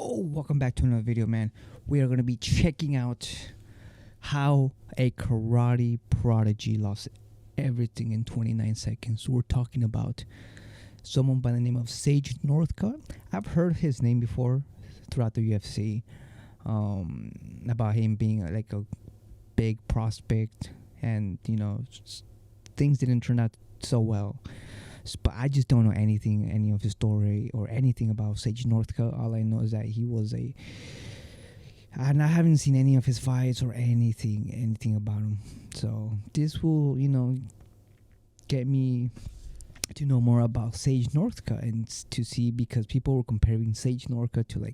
Yo, welcome back to another video, man. We are going to be checking out how a karate prodigy lost everything in 29 seconds. We're talking about someone by the name of Sage Northcutt. I've heard his name before throughout the UFC, about him being like a big prospect, and things didn't turn out so well. But I just don't know any of his story or anything about Sage Northcutt. All I know is that he was and I haven't seen any of his fights or anything about him. So this will, get me to know more about Sage Northcutt and to see, because people were comparing Sage Northcutt to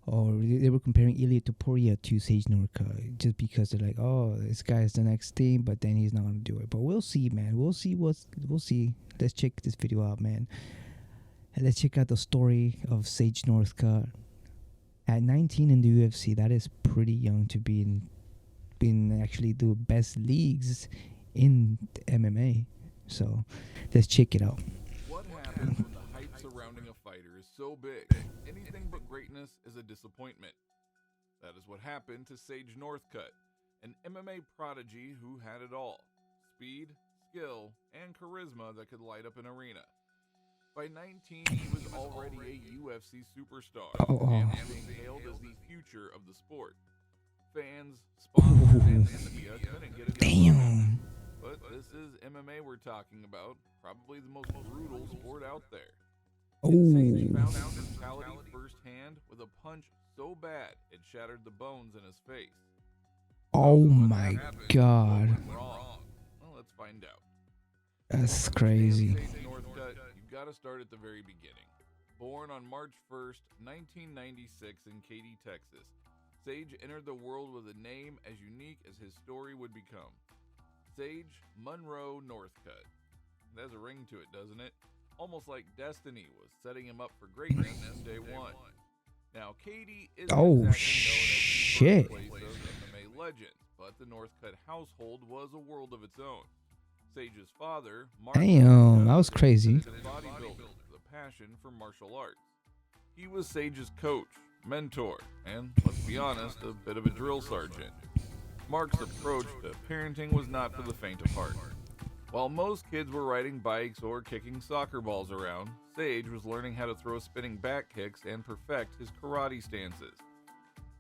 or they were comparing Ilya Topuria to Sage Northcutt just because they're like, oh, this guy's the next thing, but then he's not gonna do it. But we'll see, man. We'll see. Let's check this video out, man. And let's check out the story of Sage Northcutt. At 19 in the UFC, that is pretty young to be in actually the best leagues in MMA. So let's check it out. What happens when the hype surrounding a fighter is so big? Anything but greatness is a disappointment. That is what happened to Sage Northcutt, an MMA prodigy who had it all: speed, skill, and charisma that could light up an arena. By 19, he was already a UFC superstar and being hailed as the future of the sport. Fans, sponsors, and media couldn't get enough. Damn. But this is MMA we're talking about, probably the most brutal sport out there. Sage found out brutality firsthand with a punch so bad it shattered the bones in his face. Oh my God. Wrong. Well, let's find out. That's crazy. Sage Northcutt, you've got to start at the very beginning. Born on March 1st, 1996 in Katy, Texas, Sage entered the world with a name as unique as his story would become. Sage Monroe Northcutt. It has a ring to it, doesn't it? Almost like destiny was setting him up for greatness from day one. Now, Katy isn't exactly known as the birthplace of MMA legends, but the Northcutt household was a world of its own. Sage's father, Mark, Damn, that was crazy. was a bodybuilder with a passion for martial arts. He was Sage's coach, mentor, and, let's be honest, a bit of a drill sergeant. Mark's approach to parenting was not for the faint of heart. While most kids were riding bikes or kicking soccer balls around, Sage was learning how to throw spinning back kicks and perfect his karate stances.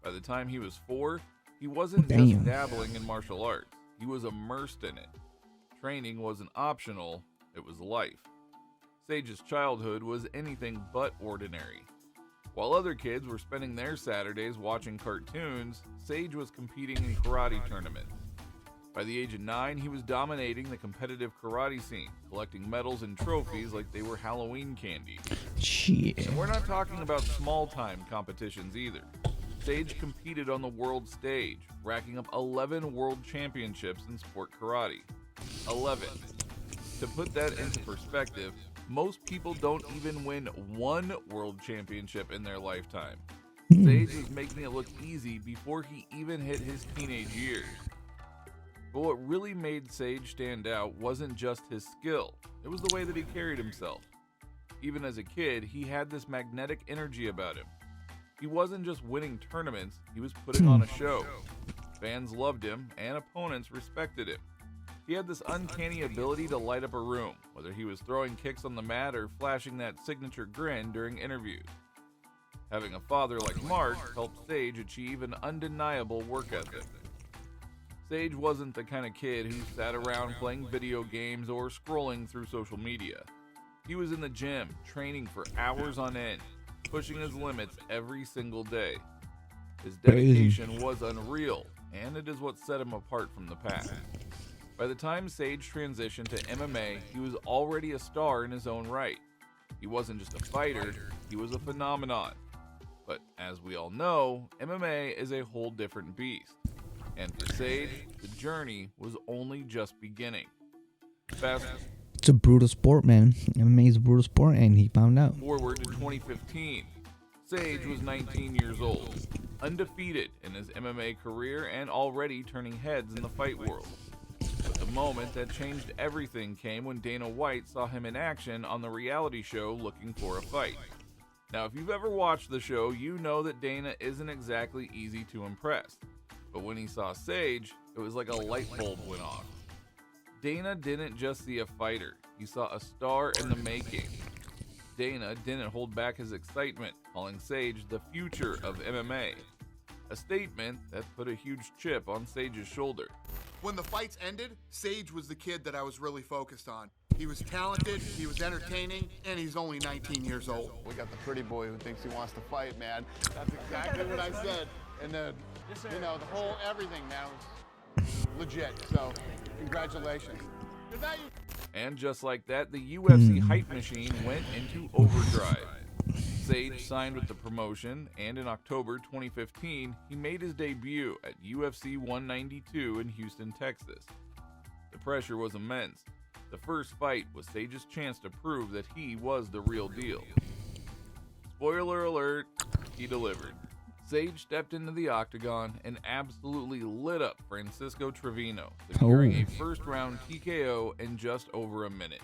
By the time he was 4, he wasn't just dabbling in martial arts, he was immersed in it. Training wasn't optional, it was life. Sage's childhood was anything but ordinary. While other kids were spending their Saturdays watching cartoons, Sage was competing in karate tournaments. By the age of 9, he was dominating the competitive karate scene, collecting medals and trophies like they were Halloween candy. Shit. And we're not talking about small-time competitions either. Sage competed on the world stage, racking up 11 world championships in sport karate. 11. To put that into perspective, most people don't even win one world championship in their lifetime. Sage was making it look easy before he even hit his teenage years. But what really made Sage stand out wasn't just his skill, it was the way that he carried himself. Even as a kid, he had this magnetic energy about him. He wasn't just winning tournaments, he was putting on a show. Fans loved him, and opponents respected him. He had this uncanny ability to light up a room, whether he was throwing kicks on the mat or flashing that signature grin during interviews. Having a father like Mark helped Sage achieve an undeniable work ethic. Sage wasn't the kind of kid who sat around playing video games or scrolling through social media. He was in the gym, training for hours on end, pushing his limits every single day. His dedication was unreal, and it is what set him apart from the pack. By the time Sage transitioned to MMA, he was already a star in his own right. He wasn't just a fighter, he was a phenomenon. But as we all know, MMA is a whole different beast. And for Sage, the journey was only just beginning. It's a brutal sport, man. MMA is a brutal sport, and he found out. Forward to 2015, Sage was 19 years old, undefeated in his MMA career and already turning heads in the fight world. But the moment that changed everything came when Dana White saw him in action on the reality show Looking for a Fight. Now, if you've ever watched the show, you know that Dana isn't exactly easy to impress. But when he saw Sage, it was like a light bulb went off. Dana didn't just see a fighter, he saw a star in the making. Dana didn't hold back his excitement, calling Sage the future of MMA. A statement that put a huge chip on Sage's shoulder. When the fights ended, Sage was the kid that I was really focused on. He was talented, he was entertaining, and he's only 19 years old. We got the pretty boy who thinks he wants to fight, man. That's exactly what I said. And then, the whole everything now is legit. So, congratulations. Good night. And just like that, the UFC hype machine went into overdrive. Sage signed with the promotion, and in October 2015, he made his debut at UFC 192 in Houston, Texas. The pressure was immense. The first fight was Sage's chance to prove that he was the real deal. Spoiler alert, he delivered. Sage stepped into the octagon and absolutely lit up Francisco Trevino, securing a first-round TKO in just over a minute.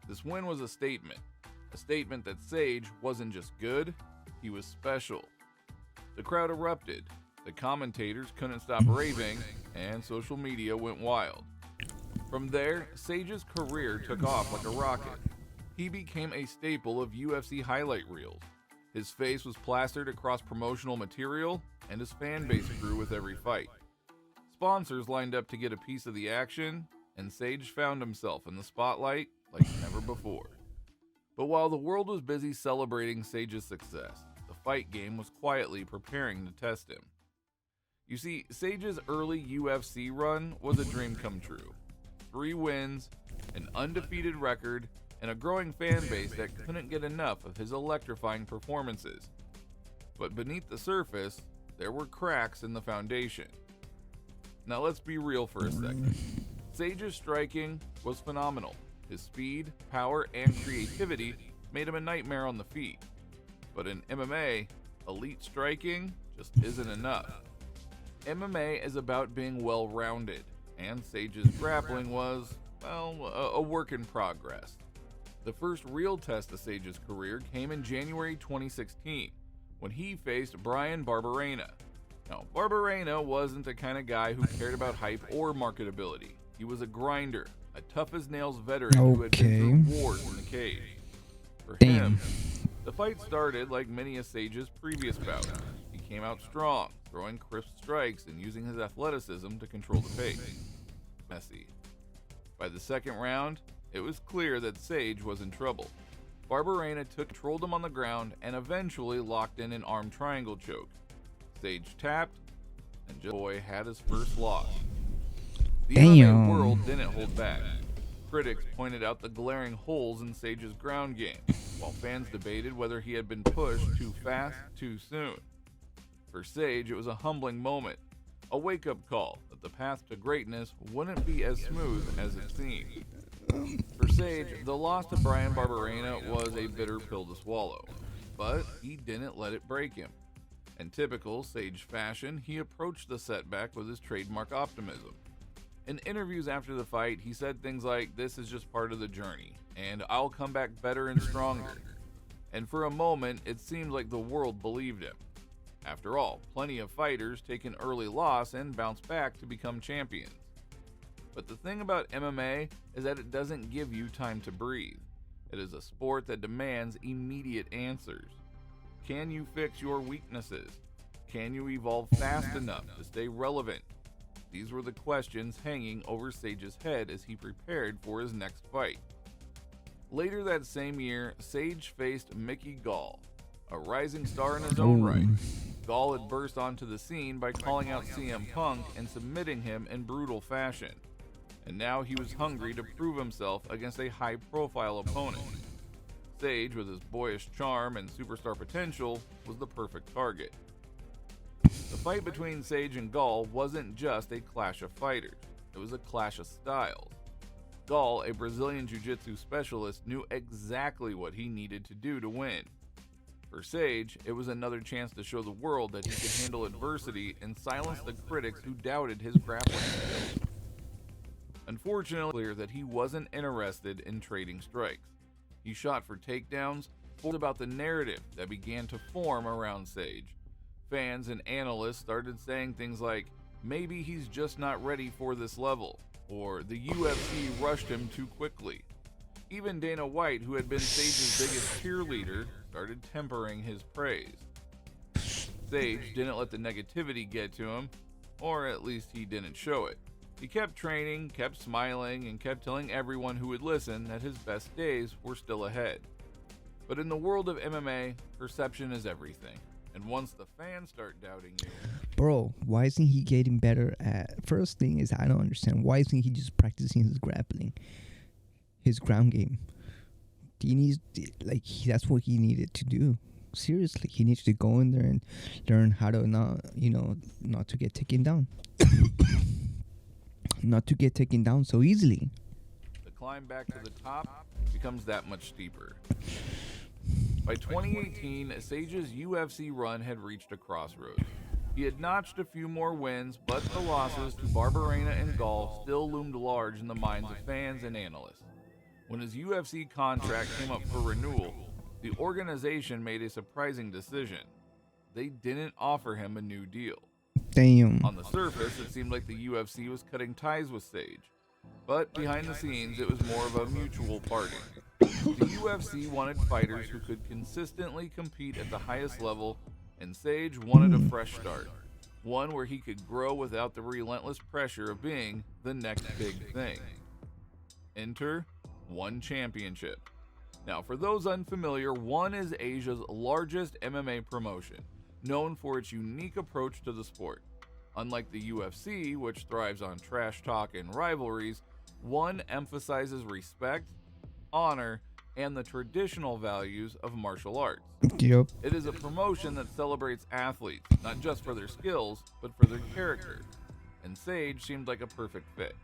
This win was a statement that Sage wasn't just good, he was special. The crowd erupted, the commentators couldn't stop raving, and social media went wild. From there, Sage's career took off like a rocket. He became a staple of UFC highlight reels. His face was plastered across promotional material, and his fan base grew with every fight. Sponsors lined up to get a piece of the action, and Sage found himself in the spotlight like never before. But while the world was busy celebrating Sage's success, the fight game was quietly preparing to test him. You see, Sage's early UFC run was a dream come true. 3 wins, an undefeated record, and a growing fan base that couldn't get enough of his electrifying performances. But beneath the surface, there were cracks in the foundation. Now let's be real for a second. Sage's striking was phenomenal. His speed, power, and creativity made him a nightmare on the feet. But in MMA, elite striking just isn't enough. MMA is about being well-rounded, and Sage's grappling was, well, a work in progress. The first real test of Sage's career came in January 2016, when he faced Bryan Barberena. Now, Barberena wasn't the kind of guy who cared about hype or marketability. He was a grinder, a tough-as-nails veteran who had been through wars in the cage. For him, the fight started like many of Sage's previous bouts. He came out strong, throwing crisp strikes and using his athleticism to control the pace. Messy. By the second round, it was clear that Sage was in trouble. Barberena controlled him on the ground and eventually locked in an arm triangle choke. Sage tapped, and boy had his first loss. The MMA world didn't hold back. Critics pointed out the glaring holes in Sage's ground game, while fans debated whether he had been pushed too fast, too soon. For Sage, it was a humbling moment, a wake-up call that the path to greatness wouldn't be as smooth as it seemed. For Sage, the loss to Bryan Barberena was a bitter pill to swallow, but he didn't let it break him. In typical Sage fashion, he approached the setback with his trademark optimism. In interviews after the fight, he said things like, "This is just part of the journey, and I'll come back better and stronger." And for a moment, it seemed like the world believed him. After all, plenty of fighters take an early loss and bounce back to become champions. But the thing about MMA is that it doesn't give you time to breathe. It is a sport that demands immediate answers. Can you fix your weaknesses? Can you evolve fast enough to stay relevant? These were the questions hanging over Sage's head as he prepared for his next fight. Later that same year, Sage faced Mickey Gall, a rising star in his own right. Gall had burst onto the scene by calling out CM Punk and submitting him in brutal fashion. And now he was hungry to prove himself against a high-profile opponent. Sage, with his boyish charm and superstar potential, was the perfect target. The fight between Sage and Gall wasn't just a clash of fighters, it was a clash of styles. Gall, a Brazilian jiu-jitsu specialist, knew exactly what he needed to do to win. For Sage, it was another chance to show the world that he could handle adversity and silence the critics who doubted his grappling skills. Unfortunately, it was clear that he wasn't interested in trading strikes. He shot for takedowns, about the narrative that began to form around Sage. Fans and analysts started saying things like, maybe he's just not ready for this level, or the UFC rushed him too quickly. Even Dana White, who had been Sage's biggest cheerleader, started tempering his praise. Sage didn't let the negativity get to him, or at least he didn't show it. He kept training, kept smiling, and kept telling everyone who would listen that his best days were still ahead. But in the world of MMA, perception is everything. And once the fans start doubting you... Bro, why isn't he getting better at... First thing is, I don't understand. Why isn't he just practicing his grappling? His ground game? He needs... that's what he needed to do. Seriously, he needs to go in there and learn how to not to get taken down. Not to get taken down so easily. The climb back to the top becomes that much steeper. By 2018, Sage's UFC run had reached a crossroads. He had notched a few more wins, but the losses to Barberena and Gall still loomed large in the minds of fans and analysts. When his UFC contract came up for renewal, the organization made a surprising decision. They didn't offer him a new deal. Damn. On the surface, it seemed like the UFC was cutting ties with Sage, but behind the scenes, it was more of a mutual parting. The UFC wanted fighters who could consistently compete at the highest level, and Sage wanted a fresh start, one where he could grow without the relentless pressure of being the next big thing. Enter ONE Championship. Now, for those unfamiliar, ONE is Asia's largest MMA promotion, known for its unique approach to the sport. Unlike the UFC, which thrives on trash talk and rivalries, ONE emphasizes respect, honor, and the traditional values of martial arts. Yep. It is a promotion that celebrates athletes, not just for their skills, but for their character. And Sage seemed like a perfect fit.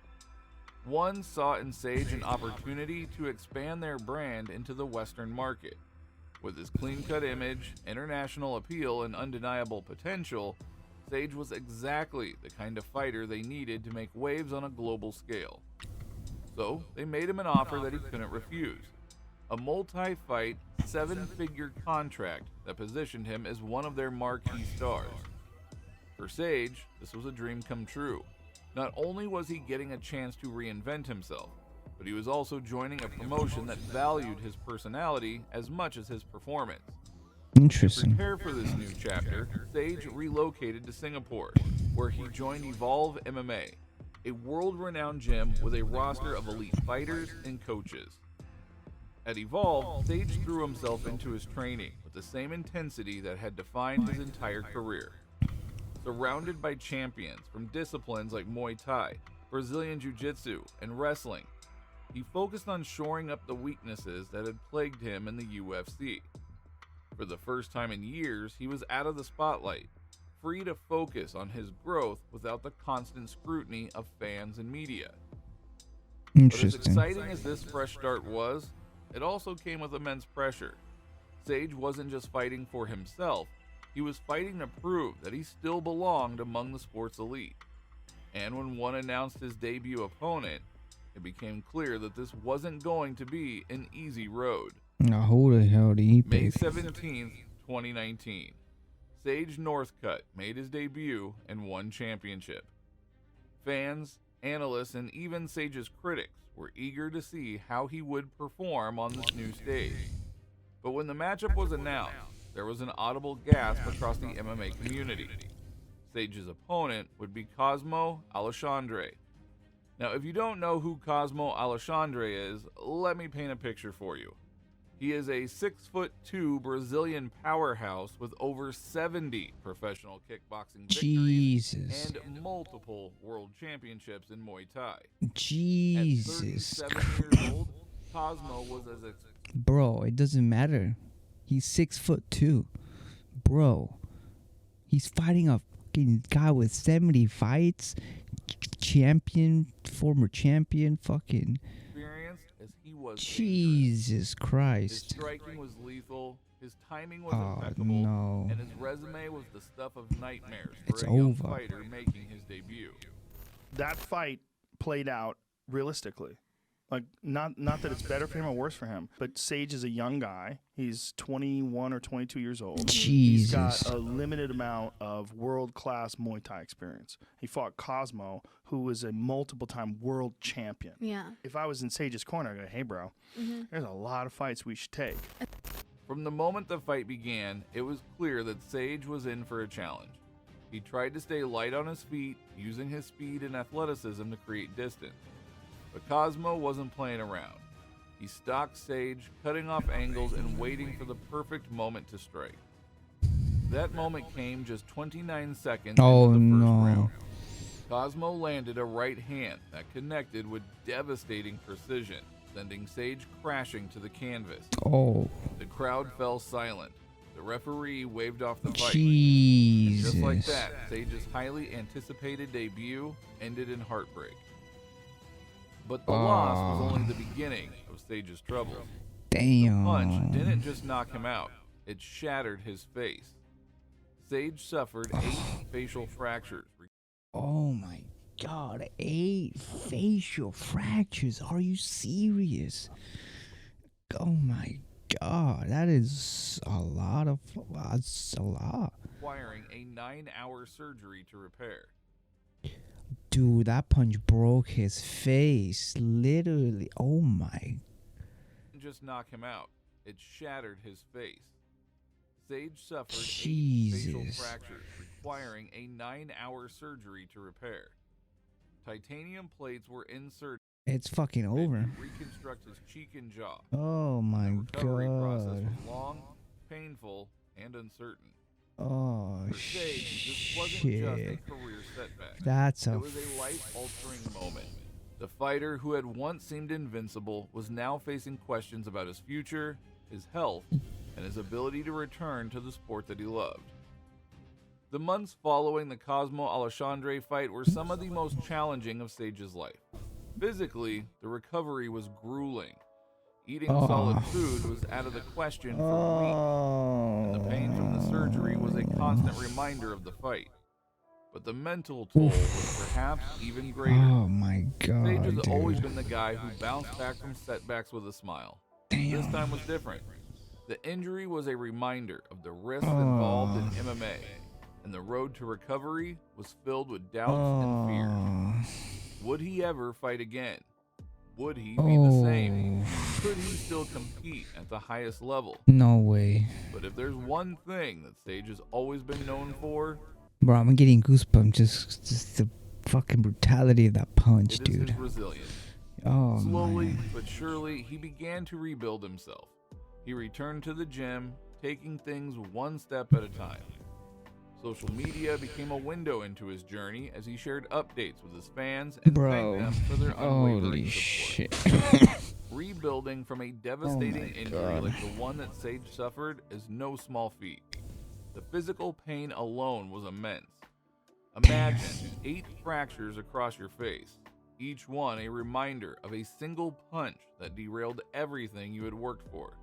ONE saw in Sage an opportunity to expand their brand into the Western market. With his clean-cut image, international appeal, and undeniable potential, Sage was exactly the kind of fighter they needed to make waves on a global scale. So, they made him an offer that he couldn't refuse. A multi-fight, 7-figure contract that positioned him as one of their marquee stars. For Sage, this was a dream come true. Not only was he getting a chance to reinvent himself, but he was also joining a promotion that valued his personality as much as his performance. Interesting. To prepare for this new chapter, Sage relocated to Singapore, where he joined Evolve MMA, a world-renowned gym with a roster of elite fighters and coaches. At Evolve, Sage threw himself into his training with the same intensity that had defined his entire career. Surrounded by champions from disciplines like Muay Thai, Brazilian Jiu-Jitsu, and wrestling, he focused on shoring up the weaknesses that had plagued him in the UFC. For the first time in years, he was out of the spotlight, free to focus on his growth without the constant scrutiny of fans and media. But as exciting as this fresh start was, it also came with immense pressure. Sage wasn't just fighting for himself, he was fighting to prove that he still belonged among the sport's elite. And when ONE announced his debut opponent, it became clear that this wasn't going to be an easy road. Now, who the hell do you May 17th, 2019. Sage Northcutt made his debut and ONE Championship. Fans, analysts, and even Sage's critics were eager to see how he would perform on this new stage. But when the matchup was announced, there was an audible gasp across the MMA community. Sage's opponent would be Cosmo Alexandre. Now, if you don't know who Cosmo Alexandre is, let me paint a picture for you. He is a 6'2" Brazilian powerhouse with over 70 professional kickboxing victories and multiple world championships in Muay Thai. Jesus. At 37 years old, Cosmo was Bro, it doesn't matter. He's 6'2", bro. He's fighting a fucking guy with 70 fights, former champion, fucking. Experienced as he was. Jesus Christ. His striking was lethal. His timing was impeccable, and his resume was the stuff of nightmares for a young fighter making his debut. That fight played out realistically. Like, not that it's better for him or worse for him, but Sage is a young guy. He's 21 or 22 years old. He's got Jesus. a limited amount of world-class Muay Thai experience. He fought Cosmo, who was a multiple-time world champion. Yeah. If I was in Sage's corner, I'd go, hey, bro, there's a lot of fights we should take. From the moment the fight began, it was clear that Sage was in for a challenge. He tried to stay light on his feet, using his speed and athleticism to create distance. But Cosmo wasn't playing around. He stalked Sage, cutting off angles and waiting for the perfect moment to strike. That moment came just 29 seconds Oh, into the first no. round. Cosmo landed a right hand that connected with devastating precision, sending Sage crashing to the canvas. Oh, The crowd fell silent. The referee waved off the fight. Jesus. Just like that, Sage's highly anticipated debut ended in heartbreak. But the loss was only the beginning of Sage's troubles. Damn. Punch didn't just knock him out, it shattered his face. Sage suffered 8 facial fractures. Oh my God, 8 facial fractures. Are you serious? Oh my God, that is a lot of. That's a lot. Requiring a 9-hour surgery to repair. Dude, that punch broke his face. Literally. Oh my. Didn't just knock him out, it shattered his face. Sage suffered 8 facial Jesus. fractures, requiring a 9-hour surgery to repair. Titanium plates were inserted It's fucking to over. reconstruct his cheek and jaw. Oh my The recovery process God. was long, painful, and uncertain. Oh For Sage, this wasn't just a shit. career setback. That's a. It was a life-altering moment. The fighter who had once seemed invincible was now facing questions about his future, his health, and his ability to return to the sport that he loved. The months following the Cosmo Alexandre fight were some of the most challenging of Sage's life. Physically, the recovery was grueling. Eating solid food was out of the question for weeks, and the pain from the surgery was a constant reminder of the fight. But the mental toll was perhaps even greater. Oh my God. Sage has Dude. always been the guy who bounced back from setbacks with a smile. This time was different. The injury was a reminder of the risks involved in MMA, and the road to recovery was filled with doubts and fears. Would he ever fight again? Would he be the same? Could he still compete at the highest level? No way. But if there's one thing that Sage has always been known for, Bro, I'm getting goosebumps. Just the fucking brutality of that punch, it is dude. his resilience. Oh, Slowly man. but surely, he began to rebuild himself. He returned to the gym, taking things one step at a time. Social media became a window into his journey as he shared updates with his fans and Bro. thanked them for their unwavering Holy support. shit. Rebuilding from a devastating my injury God. like the one that Sage suffered is no small feat. The physical pain alone was immense. Imagine 8 fractures across your face, each one a reminder of a single punch that derailed everything you had worked for.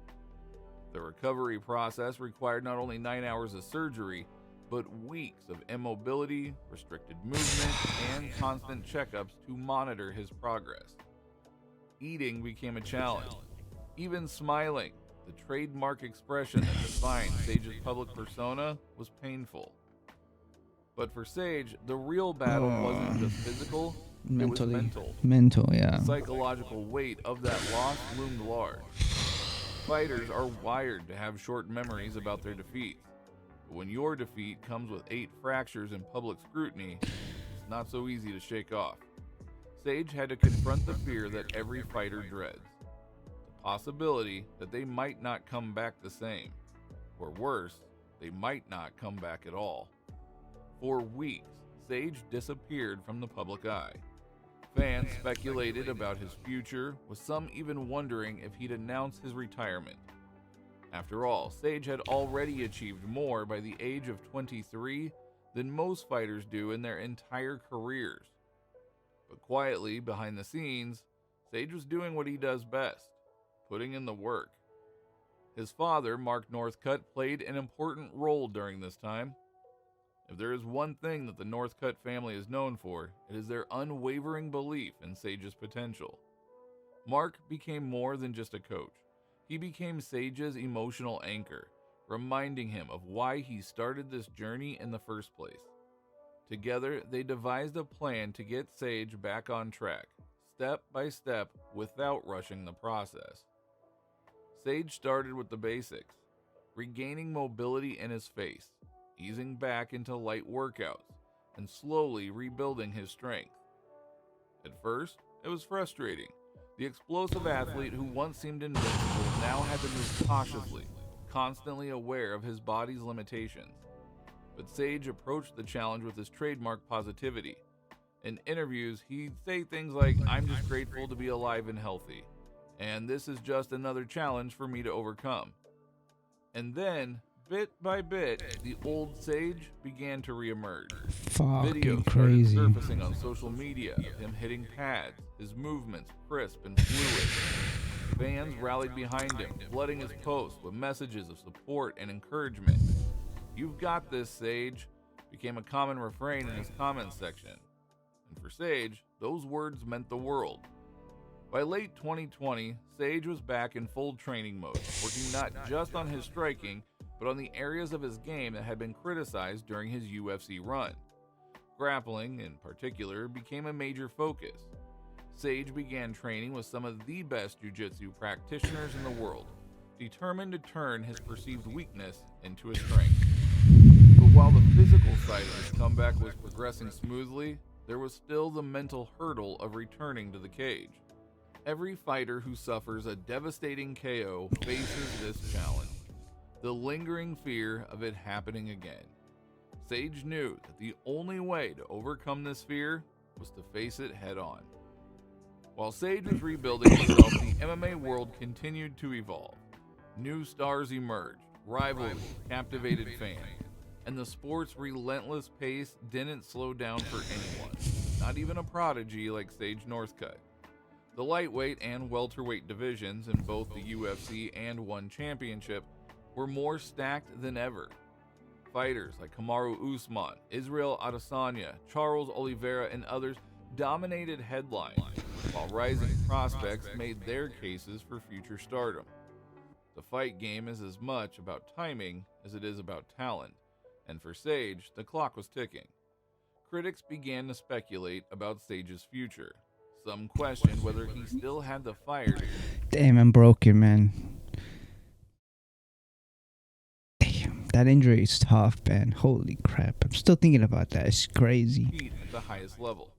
The recovery process required not only 9 hours of surgery, but weeks of immobility, restricted movement, and constant checkups to monitor his progress. Eating became a challenge. Even smiling, the trademark expression that defined Sage's public persona, was painful. But for Sage, the real battle wasn't just physical, it was mental. Mental, yeah. The psychological weight of that loss loomed large. Fighters are wired to have short memories about their defeats. But when your defeat comes with 8 fractures and public scrutiny, it's not so easy to shake off. Sage had to confront the fear that every fighter dreads. The possibility that they might not come back the same. Or worse, they might not come back at all. For weeks, Sage disappeared from the public eye. Fans speculated about his future, with some even wondering if he'd announce his retirement. After all, Sage had already achieved more by the age of 23 than most fighters do in their entire careers. But quietly, behind the scenes, Sage was doing what he does best, putting in the work. His father, Mark Northcutt, played an important role during this time. If there is one thing that the Northcutt family is known for, it is their unwavering belief in Sage's potential. Mark became more than just a coach. He became Sage's emotional anchor, reminding him of why he started this journey in the first place. Together, they devised a plan to get Sage back on track, step by step, without rushing the process. Sage started with the basics, regaining mobility in his face, easing back into light workouts, and slowly rebuilding his strength. At first, it was frustrating. The explosive athlete who once seemed invincible now had to move cautiously, constantly aware of his body's limitations. But Sage approached the challenge with his trademark positivity. In interviews, he'd say things like, "I'm just grateful to be alive and healthy, and this is just another challenge for me to overcome." And then, bit by bit, the old Sage began to reemerge. Fucking Videos crazy. started surfacing on social media of him hitting pads, his movements crisp and fluid. Fans rallied behind him, flooding his posts with messages of support and encouragement. "You've got this, Sage," became a common refrain in his comments section. And for Sage, those words meant the world. By late 2020, Sage was back in full training mode, working not just on his striking, but on the areas of his game that had been criticized during his UFC run. Grappling, in particular, became a major focus. Sage began training with some of the best jiu-jitsu practitioners in the world, determined to turn his perceived weakness into a strength. But while the physical side of his comeback was progressing smoothly, there was still the mental hurdle of returning to the cage. Every fighter who suffers a devastating KO faces this challenge, the lingering fear of it happening again. Sage knew that the only way to overcome this fear was to face it head on. While Sage was rebuilding himself, the MMA world continued to evolve. New stars emerged, rivalries captivated fans, and the sport's relentless pace didn't slow down for anyone, not even a prodigy like Sage Northcutt. The lightweight and welterweight divisions in both the UFC and ONE Championship were more stacked than ever. Fighters like Kamaru Usman, Israel Adesanya, Charles Oliveira, and others dominated headlines, while rising prospects made their cases for future stardom. The fight game is as much about timing as it is about talent, and for Sage, the clock was ticking. Critics began to speculate about Sage's future. Some questioned whether he still had the fire to Damn, I'm broken, man. Damn, that injury is tough, man. Holy crap. I'm still thinking about that. It's crazy. compete at the highest level.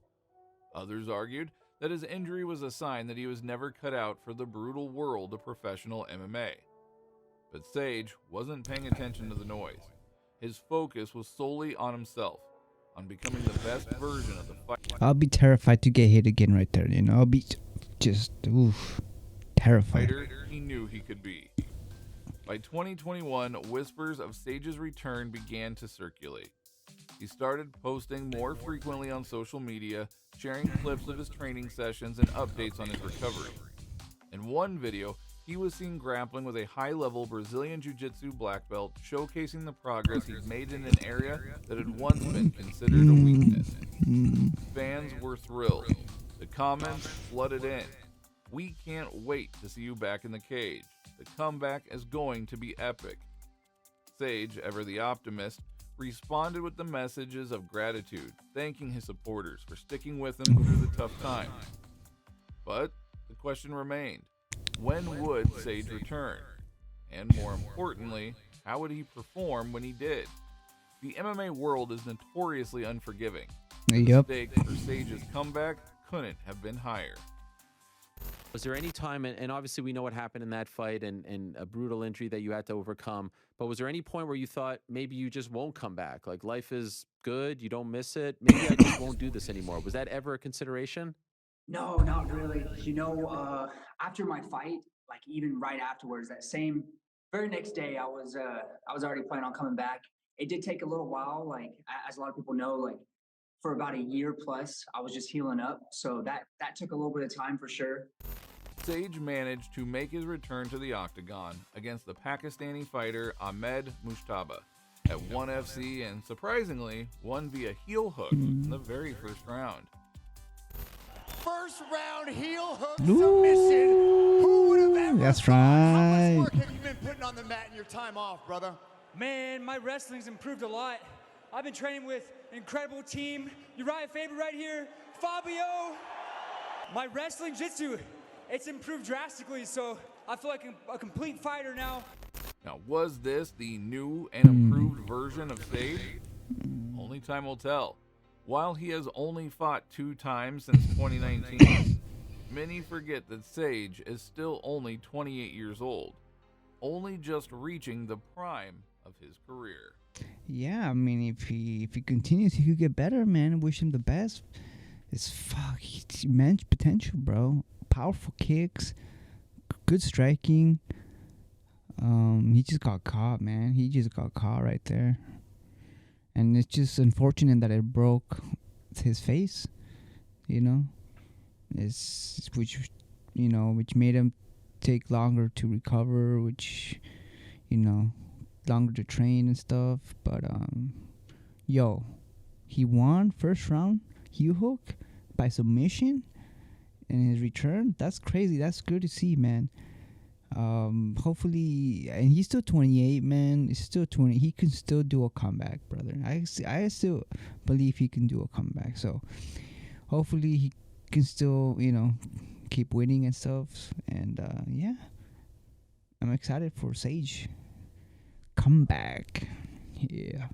Others argued that his injury was a sign that he was never cut out for the brutal world of professional MMA. But Sage wasn't paying attention to the noise. His focus was solely on himself, on becoming the best version of the I'll be terrified to get hit again right there, you know? I'll be just, terrified. fighter he knew he could be. By 2021, whispers of Sage's return began to circulate. He started posting more frequently on social media, sharing clips of his training sessions and updates on his recovery. In one video, he was seen grappling with a high-level Brazilian Jiu-Jitsu black belt, showcasing the progress he'd made in an area that had once been considered a weakness. Fans were thrilled. The comments flooded in. "We can't wait to see you back in the cage. The comeback is going to be epic." Sage, ever the optimist, responded with the messages of gratitude, thanking his supporters for sticking with him through the tough times. But the question remained, when would Sage return? And more importantly, how would he perform when he did? The MMA world is notoriously unforgiving. The Yep. stakes for Sage's comeback couldn't have been higher. Was there any time, and obviously we know what happened in that fight and a brutal injury that you had to overcome, but was there any point where you thought maybe you just won't come back? Like life is good, you don't miss it, maybe I just won't do this anymore. Was that ever a consideration? No, not really. After my fight, like even right afterwards, that same very next day, I was already planning on coming back. It did take a little while, like as a lot of people know, like for about a year plus, I was just healing up. So that took a little bit of time for sure. Sage managed to make his return to the octagon against the Pakistani fighter Ahmed Mushtaba at ONE FC, and surprisingly won via heel hook in the very first round. first round heel hook submission. Who would have ever That's thought? How right. much work have you been putting on the mat in your time off, brother? Man, my wrestling's improved a lot. I've been training with an incredible team. Uriah Faber right here, Fabio. My wrestling jiu-jitsu, it's improved drastically, so I feel like a complete fighter now. Now, was this the new and improved version of Sage? Only time will tell. While he has only fought 2 times since 2019, many forget that Sage is still only 28 years old, only just reaching the prime of his career. Yeah, I mean, if he continues, he could get better, man. Wish him the best. It's immense potential, bro. Powerful kicks, good striking. He just got caught, man. He just got caught right there, and it's just unfortunate that it broke his face. You know, which made him take longer to recover, which longer to train and stuff. But he won first round heel hook by submission in his return. That's crazy. That's good to see, man. Hopefully, and he's still 28, man. He's still 20. He can still do a comeback, brother. I still believe he can do a comeback. So hopefully he can still, keep winning and stuff. And yeah, I'm excited for Sage comeback. Yeah.